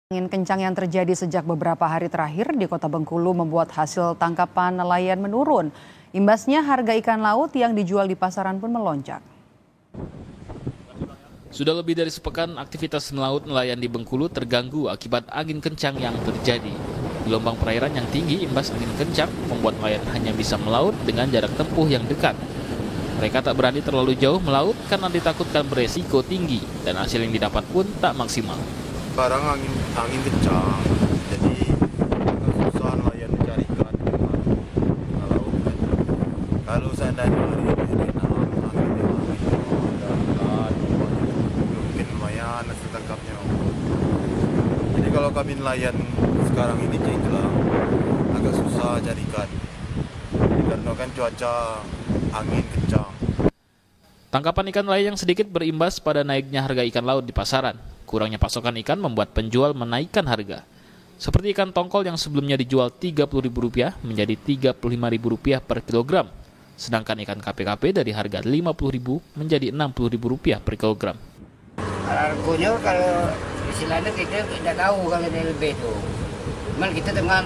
Angin kencang yang terjadi sejak beberapa hari terakhir di Kota Bengkulu membuat hasil tangkapan nelayan menurun. Imbasnya harga ikan laut yang dijual di pasaran pun melonjak. Sudah lebih dari sepekan aktivitas melaut nelayan di Bengkulu terganggu akibat angin kencang yang terjadi. Gelombang perairan yang tinggi imbas angin kencang membuat nelayan hanya bisa melaut dengan jarak tempuh yang dekat. Mereka tak berani terlalu jauh melaut karena ditakutkan beresiko tinggi dan hasil yang didapat pun tak maksimal. Sekarang angin kencang, jadi agak susah nelayan mencari ikan di laut. Kalau seandainya hari ini mungkin lumayan hasil tangkapnya. Jadi kalau kami nelayan sekarang ini itulah agak susah cari ikan, karena kan cuaca angin kencang. Tangkapan ikan nelayan yang sedikit berimbas pada naiknya harga ikan laut di pasaran. Kurangnya pasokan ikan membuat penjual menaikkan harga. Seperti ikan tongkol yang sebelumnya dijual Rp30.000 menjadi Rp35.000 per kilogram. Sedangkan ikan KPKP dari harga Rp50.000 menjadi Rp60.000 per kilogram. Harganya kalau istilahnya kita tidak tahu kalau dia lebih itu. Cuman kita dengan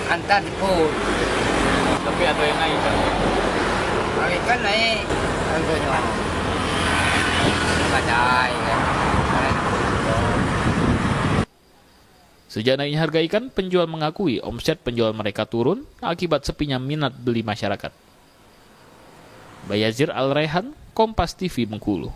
antar diput. Tapi ada yang naik kan? Kalau ikan naik harganya. Badai kan. Sejak naiknya harga ikan, penjual mengakui omset penjual mereka turun akibat sepinya minat beli masyarakat. Bayazir Al-Raihan, Kompas TV Bengkulu.